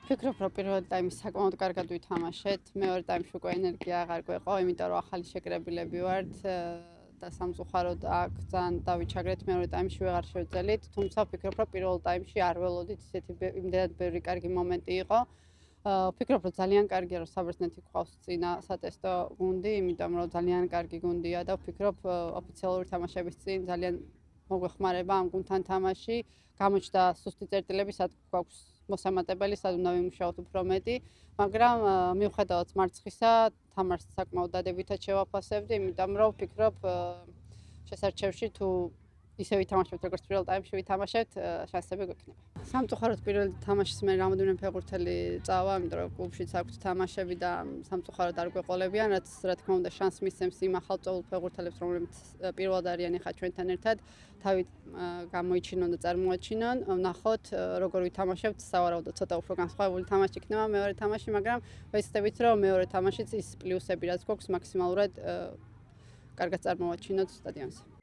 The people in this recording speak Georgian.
ვფიქრობ, რომ პირველ ტაიმს საკმაოდ კარგად ვითამაშეთ. მეორე ტაიმში უკვე ენერგია აღარ გვეყო, იმიტომ რომ ახალი შეკრებილები ვართ და სამწუხაროდ აქ ძალიან დავიჩაგრეთ მეორე ტაიმში ვეღარ შევძელით. თუმცა ვფიქრობ, რომ პირველ ტაიმში არ ველოდით, ისეთი იმდენად ბევრი კარგი მომენტი იყო. ვფიქრობ, რომ ძალიან კარგია, რომ საბერძნეთი გვყავს წინა სატესტო გუნდი, იმიტომ რომ ძალიან კარგი გუნდია და ვფიქრობ, ოფიციალური თამაშების წინ ძალიან მოგვეხმარება ამ გუნდთან თამაში. გამოჩნდა სუსტი წერტილები, სად გვაქვს მოსამატებელი, სად უნდა ვიმუშაოთ უფრო მეტი, მაგრამ მიუხედავად მარცხისა, თამაშს საკმაოდ დადებითად შევაფასებდი, იმიტომ რომ ვფიქრობ, შესარჩევში თუ ისე ვითამაშებთ, როგორც პირველ ტაიმში ვითამაშებთ, შანსები გვექნება. სამწუხაროდ პირველ თამაშის მე რამოდენიმე ფეხბურთელი წავა, იმიტომ რომ კლუბშიც აქვთ თამაშები და სამწუხაროდ არ გვეყოლებიან, რაც რა თქმა უნდა შანსს მისცემს იმ ახალწეულ ფეხბურთელებს, რომლებიც პირველად არიან ახლა ჩვენთან ერთად, თავით გამოიჩინონ და წარმოაჩინონ, ვნახოთ როგორ ვითამაშებთ, სავარაუდოდ ცოტა უფრო განსხვავებული თამაში იქნება მეორე თამაში, მაგრამ ვეცდებით, რომ მეორე თამაშიც ის პლუსები, რაც გვაქვს, მაქსიმალურად კარგად წარმოვაჩინოთ სტადიონზე.